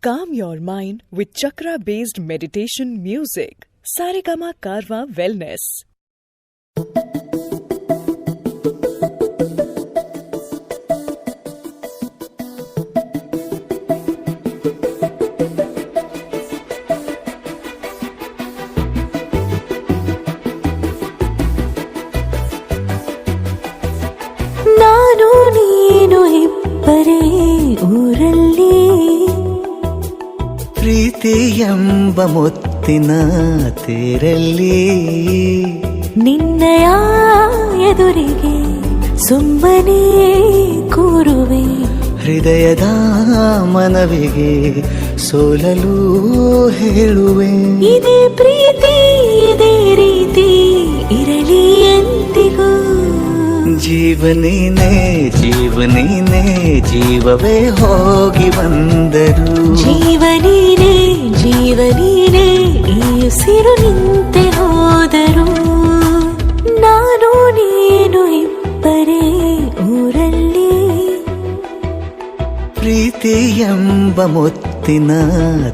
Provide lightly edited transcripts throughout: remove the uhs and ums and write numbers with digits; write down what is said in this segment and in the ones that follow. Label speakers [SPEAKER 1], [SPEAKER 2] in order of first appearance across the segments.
[SPEAKER 1] Calm your mind with chakra-based meditation music. Saregama Karwa Wellness.
[SPEAKER 2] ನಾನು ನೀನು ಇಬ್ಬರೇ ಊರಲ್ಲಿ
[SPEAKER 3] ಪ್ರೀತಿ ಎಂಬ ಮುತ್ತಿನ ತೇರಲ್ಲಿ
[SPEAKER 2] ನಿನ್ನಯ ಎದುರಿಗೆ ಸುಮ್ಮನೆ ಕೂರುವೆ
[SPEAKER 3] ಹೃದಯದ ಮನವಿಗೆ ಸೋಲಲು ಹೇಳುವೆ
[SPEAKER 2] ಇದೇ ಪ್ರೀತಿ ಇದೇ ರೀತಿ ಇರಲಿ ಎಂದಿಗೂ
[SPEAKER 3] ಜೀವನೇನೆ ಜೀವನೇನೆ ಜೀವವೇ ಹೋಗಿ ಬಂದರು
[SPEAKER 2] ಜೀವನೀನೇ ಜೀವನೀನೇ ಈ ಉಸಿರು ನಿಂತೆ ಹೋದರು ನಾನು ನೀನು ಇಬ್ಬರೇ ಊರಲ್ಲಿ
[SPEAKER 3] ಪ್ರೀತಿ ಎಂಬ ಮುತ್ತಿನ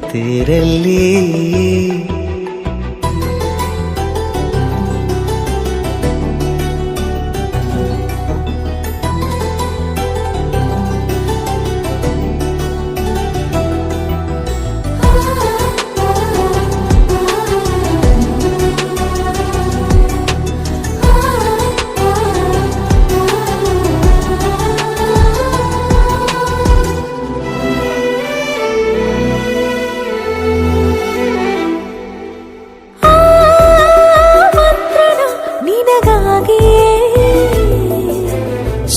[SPEAKER 3] ತೇರಲ್ಲಿ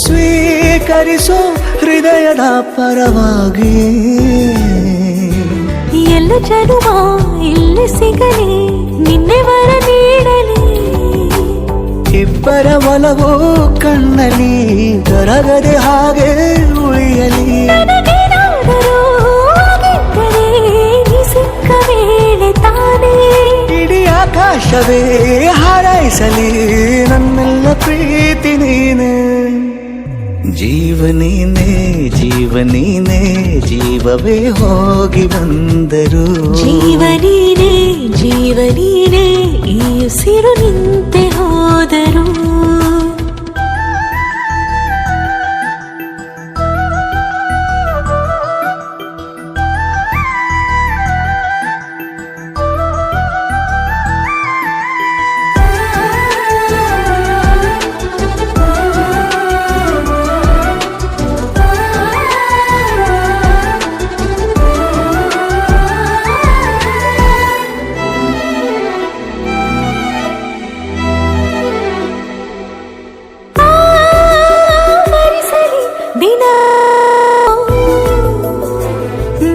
[SPEAKER 3] ಸ್ವೀಕರಿಸೋ ಹೃದಯದ ಪರವಾಗಿ
[SPEAKER 2] ಎಲ್ಲ ಜನುಮ ಇಲ್ಲಿ ಸಿಗಲಿ ನಿನ್ನೆ ವರ ನೀಡಲಿ
[SPEAKER 3] ಇಬ್ಬರ ಒಲವು ಕಣ್ಣಲ್ಲಿ ಕರಗದೆ ಹಾಗೆ ಉಳಿಯಲಿ
[SPEAKER 2] ನನಗೇನಾದರೂ ಆಗಿದ್ದರೆ ನೀ ಸಿಕ್ಕ ವೇಳೆ ತಾನೇ
[SPEAKER 3] ಇಡೀ ಆಕಾಶವೇ ಹಾರೈಸಲಿ ನನ್ನೆಲ್ಲ ಪ್ರೀತಿ ನೀನೆ ಜೀವನೇನೆ ಜೀವನೇನೆ ಜೀವವೇ ಹೋಗಿ ಬಂದರು
[SPEAKER 2] ಜೀವನೀನೇ ಜೀವನೀನೇ ಈ ಉಸಿರು ನಿಂತೆ ಹೋದರು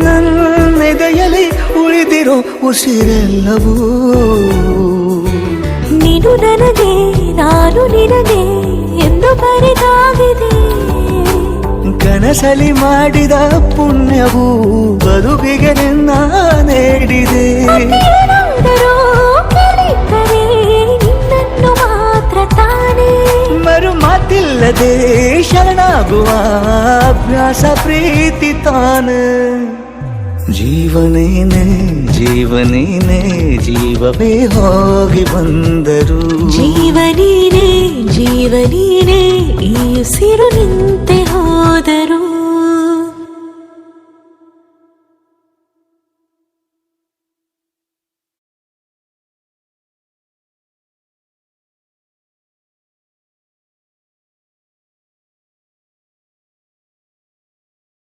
[SPEAKER 3] ನನ್ನೆದೆಯಲ್ಲಿ ಉಳಿದಿರೋ ಉಸಿರೆಲ್ಲವೂ
[SPEAKER 2] ನೀನು ನನಗೆ ನಾನು ನಿನಗೆ ಎಂದು ಬರೆದಾಗಿದೆ
[SPEAKER 3] ಕನಸಲಿ ಮಾಡಿದ ಪುಣ್ಯವು ಬದುಕಿಗೆ ನಿನ್ನ ನೀಡಿದೆ
[SPEAKER 2] ಏನಾದರೂ ಕಲಿತರೆ ನಿನ್ನನ್ನು ಮಾತ್ರ ತಾನೇ
[SPEAKER 3] ಮರು ಮಾತಿಲ್ಲದೆ ಶರಣಾಗುವ ಅಭ್ಯಾಸ ಪ್ರೀತಿ ತಾನೆ ಜೀವನೇನೆ ಜೀವನೇನೆ ಜೀವವೇ ಹೋಗಿ ಬಂದರು
[SPEAKER 2] ಜೀವನೀನೇ ಜೀವನೀನೇ ಈ ಉಸಿರು ನಿಂತೆ ಹೋದರು